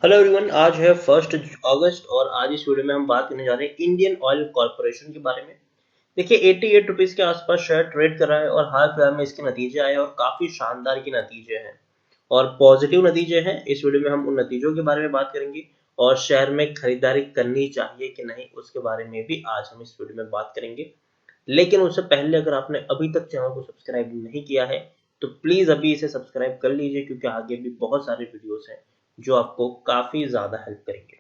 Hello everyone, आज है 1 अगस्त और आज इस वीडियो में हम बात करने जा रहे हैं इंडियन ऑयल कॉर्पोरेशन के बारे में। देखिए 88 रुपीज के आसपास शेयर ट्रेड कर रहा है और हाल फिलहाल में इसके नतीजे आए और काफी शानदार के नतीजे हैं और पॉजिटिव नतीजे हैं। इस वीडियो में हम उन नतीजों के बारे में बात करेंगे और शेयर में खरीदारी करनी चाहिए कि नहीं उसके बारे में भी आज हम इस वीडियो में बात करेंगे। लेकिन उससे पहले अगर आपने अभी तक चैनल को सब्सक्राइब नहीं किया है तो प्लीज अभी इसे सब्सक्राइब कर लीजिए, क्योंकि आगे भी बहुत सारे वीडियोस हैं जो आपको काफी ज्यादा हेल्प करेंगे।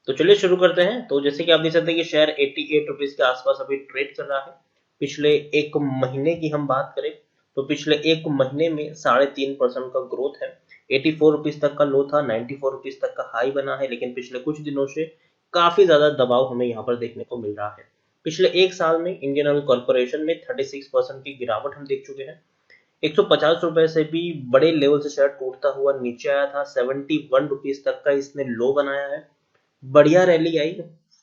तो चलिए शुरू करते हैं। तो जैसे कि आप देख सकते हैं कि शेयर 88 रुपीज के आसपास अभी ट्रेड कर रहा है। पिछले एक महीने की हम बात करें तो पिछले एक महीने में 3.5% का ग्रोथ है। 84 रुपीज तक का लो था, 94 रुपीज तक का हाई बना है, लेकिन पिछले कुछ दिनों से काफी ज्यादा दबाव हमें यहाँ पर देखने को मिल रहा है। पिछले एक साल में इंडियन ऑयल कॉर्पोरेशन में 36% की गिरावट हम देख चुके हैं। 150 रुपए से भी बड़े लेवल से शेयर टूटता हुआ नीचे आया था। 71 रुपीज तक का इसने लो बनाया है। बढ़िया रैली आई,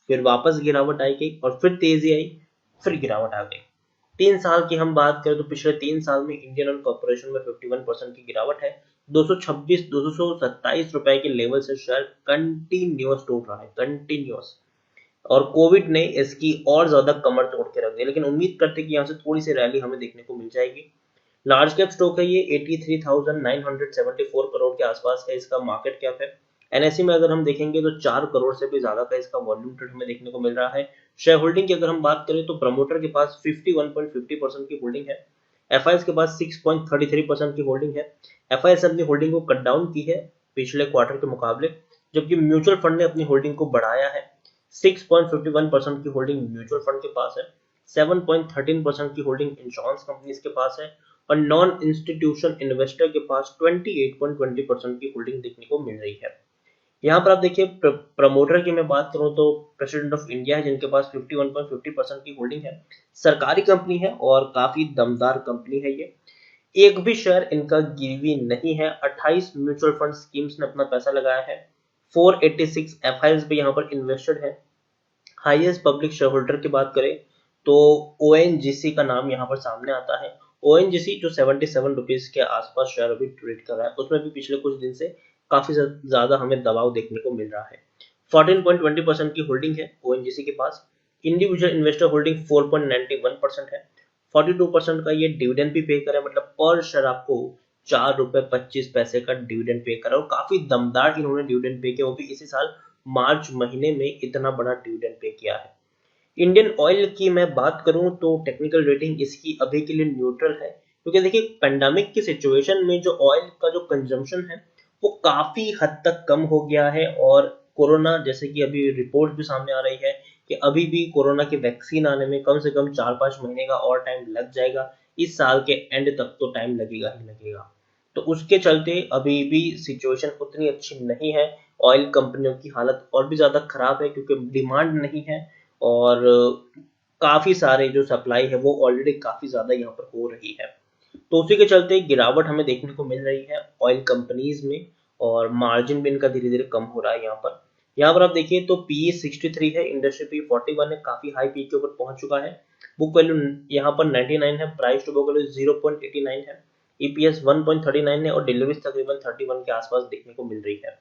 फिर वापस गिरावट आई गई और फिर तेजी आई, फिर गिरावट आ गई। 3 साल की हम बात करें तो पिछले 3 साल में इंडियन ऑयल कॉर्पोरेशन में 51% की गिरावट है। 227 के लेवल से शेयर कंटिन्यूस टूट रहा है, कंटिन्यूस। और कोविड ने इसकी और ज्यादा कमर तोड़ के रख दी, लेकिन उम्मीद करते हैं कि यहाँ से थोड़ी सी रैली हमें देखने को मिल जाएगी। लार्ज कैप स्टॉक है ये, 83,974 करोड़ के आसपास है इसका मार्केट कैप है। एनएससी में अगर हम देखेंगे तो 4 करोड़ से भी ज्यादा का इसका वॉल्यूम ट्रेड हमें देखने को मिल रहा है। शेयर होल्डिंग की अगर हम बात करें तो प्रमोटर के पास 51.50% की होल्डिंग है। एफआईएस के पास 6.33% की होल्डिंग है। एफआईएस अपनी होल्डिंग को कट डाउन की है पिछले क्वार्टर के मुकाबले, जबकि म्यूचुअल फंड ने अपनी होल्डिंग को बढ़ाया है। 6.51% की होल्डिंग म्यूचुअल फंड के पास है। 7.13% की होल्डिंग इंश्योरेंस कंपनीज के पास है और नॉन इंस्टीट्यूशन इन्वेस्टर के पास 28.20% की होल्डिंग देखने को मिल रही है। यहाँ पर आप देखिए प्रमोटर की मैं बात करूं तो प्रेसिडेंट ऑफ इंडिया है जिनके पास 51.50% की होल्डिंग है। सरकारी कंपनी है और काफी दमदार कंपनी है ये। एक भी शेयर इनका गिरवी नहीं है। 28 म्यूचुअल फंड स्कीम्स ने अपना पैसा लगाया है। 486 एफआईएस भी यहाँ पर इन्वेस्टेड है। हाईएस्ट पब्लिक शेयर होल्डर की बात करें तो ओएनजीसी का नाम यहाँ पर सामने आता है। ओएनजीसी जो 77 रुपीज के आसपास शेयर अभी ट्रेड कर रहा है, उसमें भी पिछले कुछ दिन से काफी ज्यादा हमें दबाव देखने को मिल रहा है। 14.20% की होल्डिंग है ओएनजीसी के पास। इंडिविजुअल इन्वेस्टर होल्डिंग 4.91% है। 42% का ये डिविडेंड भी पे करे, मतलब पर शेयर आपको 4 रुपए 25 पैसे का डिविडेंड पे करा और काफी दमदार इन्होंने डिविडेंड पे किया, वो भी इसी साल मार्च महीने में इतना बड़ा डिविडेंड पे किया है। इंडियन ऑयल की मैं बात करूं तो टेक्निकल रेटिंग इसकी अभी के लिए न्यूट्रल है, क्योंकि देखिए पेंडेमिक की सिचुएशन में जो ऑयल का जो कंजम्पशन है वो काफी हद तक कम हो गया है। और कोरोना, जैसे कि अभी रिपोर्ट भी सामने आ रही है कि अभी भी कोरोना की वैक्सीन आने में कम से कम 4-5 महीने का और टाइम लग जाएगा। इस साल के एंड तक तो टाइम लगेगा ही लगेगा। तो उसके चलते अभी भी सिचुएशन उतनी अच्छी नहीं है। ऑयल कंपनियों की हालत और भी ज्यादा खराब है क्योंकि डिमांड नहीं है और काफी सारे जो सप्लाई है वो ऑलरेडी काफी ज्यादा यहाँ पर हो रही है। तो उसी के चलते गिरावट हमें देखने को मिल रही है ऑयल कंपनीज में और मार्जिन भी इनका धीरे धीरे कम हो रहा है। यहाँ पर आप देखिए तो पीई 63 है, इंडस्ट्री पी 41 है, काफी हाई पी के ऊपर पहुंच चुका है। बुक वैल्यू यहाँ पर 99 है, प्राइस टू बुक वैल्यू 0.89 है, ईपीएस 1.39 है और डिलीवरीज तकरीबन 31 के आसपास देखने को मिल रही है।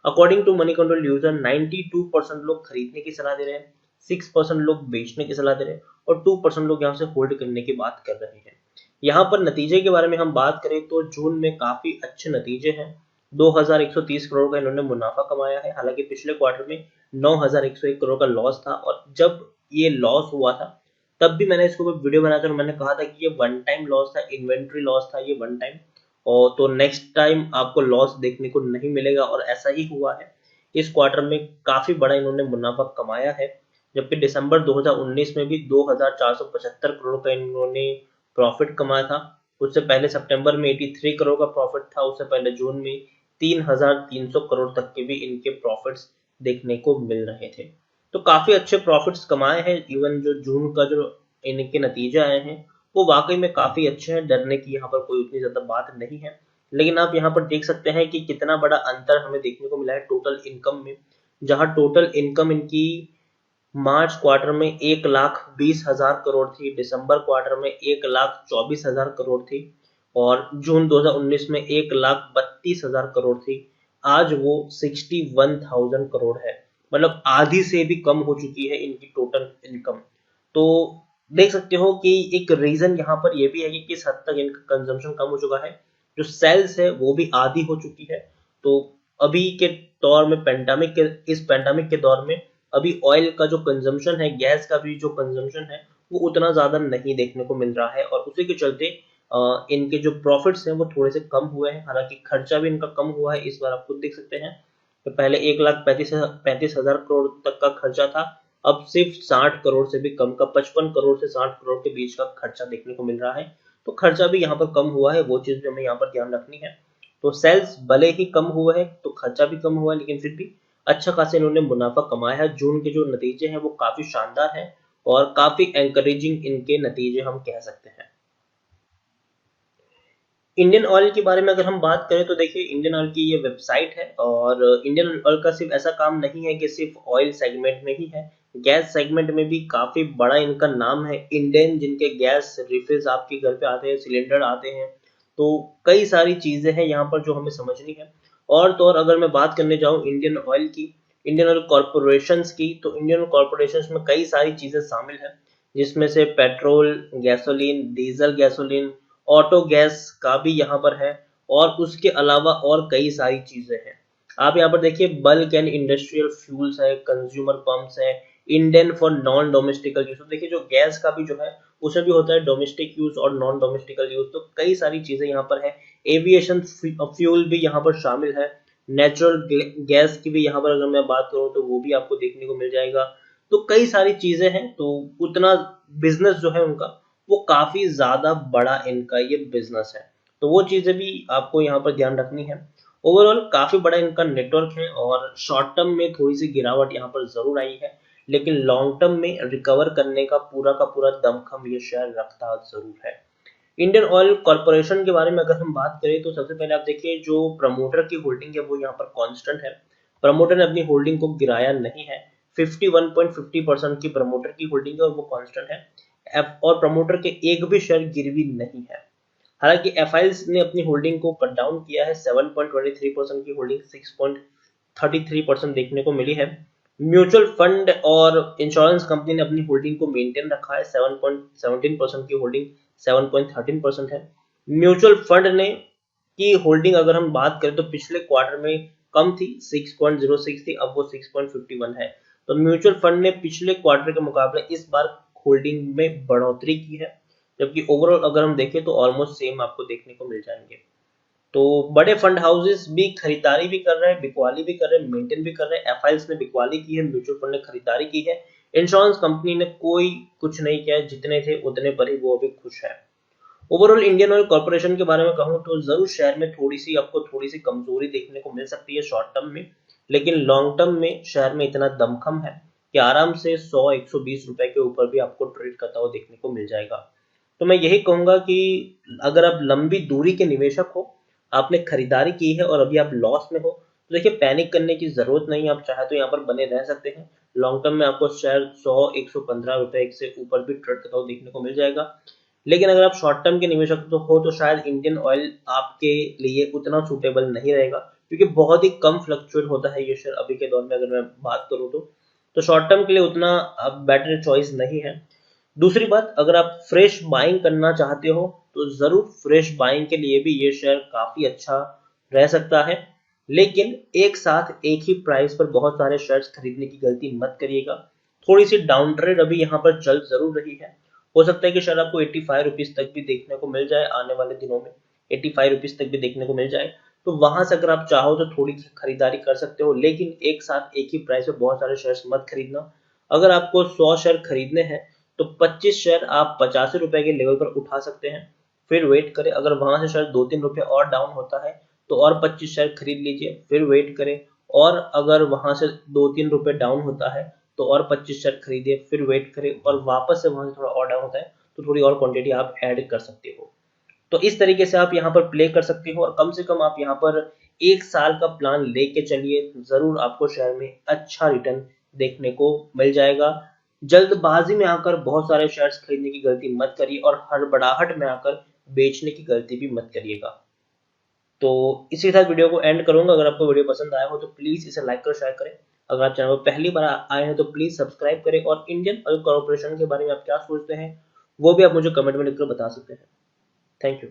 According to money control user 92% लोग खरीदने की सलाह दे रहे हैं, 6% लोग बेचने की सलाह दे रहे हैं और 2% लोग यहाँ से होल्ड करने की बात कर रहे हैं। यहाँ पर नतीजे के बारे में हम बात करें तो जून में काफी अच्छे नतीजे हैं। 2130 करोड़ का इन्होंने मुनाफा कमाया है। हालांकि पिछले क्वार्टर में 9101 करोड़ का लॉस था और जब ये लॉस हुआ था तब भी मैंने इसके ऊपर वीडियो बनाया था और मैंने कहा था कि ये वन टाइम लॉस था, इन्वेंट्री लॉस था ये वन टाइम, और तो नेक्स्ट टाइम आपको लॉस देखने को नहीं मिलेगा और ऐसा ही हुआ है। इस क्वार्टर में काफी बड़ा इन्होंने मुनाफा कमाया है, जबकि दिसंबर 2019 में भी 2475 करोड़ का इन्होंने प्रॉफिट कमाया था। उससे पहले सितंबर में 83 करोड़ का प्रॉफिट था। उससे पहले जून में 3300 करोड़ तक के भी इनके प्रॉफिट्स देखने को मिल रहे थे। तो काफी अच्छे प्रॉफिट्स कमाए हैं। इवन जो जून का जो इनके नतीजे आए हैं वो वाकई में काफी अच्छे हैं, डरने की यहाँ पर कोई उतनी ज्यादा बात नहीं है। लेकिन आप यहाँ पर देख सकते हैं कि कितना बड़ा अंतर हमें देखने को मिला है टोटल इनकम में, जहां टोटल इनकम इनकी मार्च क्वार्टर में 1,20,000 करोड़ थी, दिसंबर क्वार्टर में 1,24,000 करोड़ थी और जून 2019 में 1,32,000 करोड़ थी। आज वो 61,000 करोड़ है, मतलब आधी से भी कम हो चुकी है इनकी टोटल इनकम। तो देख सकते हो कि एक रीजन यहाँ पर ये भी है कि किस हद तक इनका कंजम्पशन कम हो चुका है, जो सेल्स है वो भी आधी हो चुकी है। तो अभी के दौर में इस पेंडेमिक के दौर में अभी ऑयल का जो कंजम्पशन है, गैस का भी जो कंजम्पशन है वो उतना ज्यादा नहीं देखने को मिल रहा है, और उसी के चलते इनके जो प्रॉफिट्स हैं वो थोड़े से कम हुए हैं। हालांकि खर्चा भी इनका कम हुआ है, इस बार आप खुद देख सकते हैं। तो पहले 1,35,000 करोड़ तक का खर्चा था, अब सिर्फ 60 करोड़ से भी कम का, 55 करोड़ से 60 करोड़ के बीच का खर्चा देखने को मिल रहा है। तो खर्चा भी यहाँ पर कम हुआ है, वो चीज भी हमें यहाँ पर ध्यान रखनी है। तो सेल्स भले ही कम हुआ है तो खर्चा भी कम हुआ है, लेकिन फिर भी अच्छा खासा इन्होंने मुनाफा कमाया है। जून के जो नतीजे हैं वो काफी शानदार हैं और काफी एनकरेजिंग इनके नतीजे हम कह सकते हैं। इंडियन ऑयल के बारे में अगर हम बात करें तो देखिए, इंडियन ऑयल की ये वेबसाइट है, और इंडियन ऑयल का सिर्फ ऐसा काम नहीं है कि सिर्फ ऑयल सेगमेंट में ही है, गैस सेगमेंट में भी काफी बड़ा इनका नाम है। इंडियन जिनके गैस रिफिल्स आपके घर पे आते हैं, सिलेंडर आते हैं, तो कई सारी चीजें हैं यहाँ पर जो हमें समझनी है। और तो और अगर मैं बात करने जाऊँ इंडियन ऑयल की, इंडियन ऑयल कॉरपोरेशन की, तो इंडियन कॉरपोरेशन में कई सारी चीजें शामिल है, जिसमें से petrol, gasoline, diesel gasoline, auto gas का भी यहाँ पर है, और उसके अलावा और कई सारी चीजें हैं। आप यहाँ पर देखिए, बल्क एंड इंडस्ट्रियल फ्यूल्स है, कंज्यूमर पंप्स है, Indian for non domestic use. तो देखिए, जो गैस का भी जो है उसमें भी होता है डोमेस्टिक यूज और नॉन डोमेस्टिकल यूज, तो कई सारी चीजें यहाँ पर है। एविएशन फ्यूल भी यहाँ पर शामिल है, नेचुरल गैस की भी यहाँ पर अगर मैं बात करूँ तो वो भी आपको देखने को मिल जाएगा। तो कई सारी चीजें हैं, तो उतना बिजनेस जो है उनका वो काफी ज्यादा बड़ा इनका ये बिजनेस है, तो वो चीजें भी आपको यहाँ पर ध्यान रखनी है। ओवरऑल काफी बड़ा इनका नेटवर्क है, और शॉर्ट टर्म में थोड़ी सी गिरावट यहाँ पर जरूर आई है, लेकिन लॉन्ग टर्म में रिकवर करने का पूरा दमखम ये शेयर रखता जरूर है। इंडियन ऑयल कॉर्पोरेशन के बारे में अगर हम बात करें तो सबसे पहले आप देखिए, जो प्रमोटर की होल्डिंग है वो यहाँ पर कांस्टेंट है। प्रमोटर ने अपनी होल्डिंग को गिराया नहीं है, 51.50% की प्रमोटर की होल्डिंग है और वो कांस्टेंट है। और प्रमोटर के एक भी शेयर गिरवी नहीं है। हालांकि एफआईएल्स ने अपनी होल्डिंग को कट डाउन किया है, 7.23% की होल्डिंग 6.33% देखने को मिली है। म्यूचुअल फंड और इंश्योरेंस कंपनी ने अपनी होल्डिंग को मेंटेन रखा है, 7.17% की होल्डिंग 7.13% है। म्यूचुअल फंड ने की होल्डिंग अगर हम बात करें तो पिछले क्वार्टर में कम थी, 6.06 थी, अब वो 6.51 है। तो म्यूचुअल फंड ने पिछले क्वार्टर के मुकाबले इस बार होल्डिंग में बढ़ोतरी की है, जबकि ओवरऑल अगर हम देखें तो ऑलमोस्ट सेम आपको देखने को मिल जाएंगे। तो बड़े फंड हाउसेस भी खरीदारी भी कर रहे हैं, बिकवाली भी कर रहे हैं, मेंटेन भी कर रहे हैं। एफआईएल्स ने बिकवाली की है, म्यूचुअल फंड ने खरीदारी की है, इंश्योरेंस कंपनी ने कोई कुछ नहीं किया है, जितने थे उतने पर ही वो अभी खुश है। ओवरऑल इंडियन ऑयल कॉर्पोरेशन के बारे में कहूं तो जरूर शेयर में आपको थोड़ी सी कमजोरी देखने को मिल सकती है शॉर्ट टर्म में, लेकिन लॉन्ग टर्म में शेयर में इतना दमखम है कि आराम से 100-120 रुपए के ऊपर भी आपको ट्रेड करता हुआ देखने को मिल जाएगा। तो मैं यही कहूंगा कि अगर आप लंबी दूरी के निवेशक हो, आपने खरीदारी की है और अभी आप लॉस में हो, तो देखिए पैनिक करने की जरूरत नहीं, आप चाहे तो यहाँ पर बने रह सकते हैं। लॉन्ग टर्म में आपको शेयर 100-115 रुपए से ऊपर भी ट्रेड करता हुआ देखने को मिल जाएगा। लेकिन अगर आप शॉर्ट टर्म के निवेशक तो शायद इंडियन ऑयल आपके लिए उतना सूटेबल नहीं रहेगा, क्योंकि बहुत ही कम फ्लक्चुएट होता है ये शेयर अभी के दौर में अगर मैं बात करूं तो शॉर्ट टर्म के लिए उतना बेटर चॉइस नहीं है। दूसरी बात, अगर आप फ्रेश बाइंग करना चाहते हो तो जरूर फ्रेश बाइंग के लिए भी ये शेयर काफी अच्छा रह सकता है, लेकिन एक साथ एक ही प्राइस पर बहुत सारे शेयर्स खरीदने की गलती मत करिएगा। थोड़ी सी डाउन ट्रेड अभी यहाँ पर चल जरूर रही है, हो सकता है कि शायद आपको 85 रुपीज तक भी देखने को मिल जाए आने वाले दिनों में, 85 रुपीज तक भी देखने को मिल जाए। तो वहां से अगर आप चाहो तो थोड़ी खरीदारी कर सकते हो, लेकिन एक साथ एक ही प्राइस में बहुत सारे शेयर्स मत खरीदना। अगर आपको 100 शेयर खरीदने हैं तो 25 शेयर आप 85 रुपए के लेवल पर उठा सकते हैं, फिर वेट करें, अगर वहां से शेयर 2-3 रुपए और डाउन होता है तो और 25 शेयर खरीद लीजिए, फिर वेट करें, और अगर वहां से 2-3 रुपए डाउन होता है तो और 25 शेयर खरीदिए, फिर वेट करें, और वापस से वहां से थोड़ा और डाउन होता है तो थोड़ी और क्वांटिटी आप ऐड कर सकते हो। तो इस तरीके से आप यहाँ पर प्ले कर सकते हो, और कम से कम आप यहाँ पर एक साल का प्लान लेके चलिए, जरूर आपको शेयर में अच्छा रिटर्न देखने को मिल जाएगा। जल्दबाजी में आकर बहुत सारे शेयर्स खरीदने की गलती मत करिए, और हड़बड़ाहट में आकर बेचने की गलती भी मत करिएगा। तो इसी के साथ वीडियो को एंड करूंगा। अगर आपको वीडियो पसंद आया हो तो प्लीज़ इसे लाइक कर शेयर करें। अगर आप चैनल पर पहली बार आए हैं तो प्लीज़ सब्सक्राइब करें, और इंडियन ऑयल कॉर्पोरेशन के बारे में आप क्या सोचते हैं वो भी आप मुझे कमेंट में लिखकर बता सकते हैं। Thank you.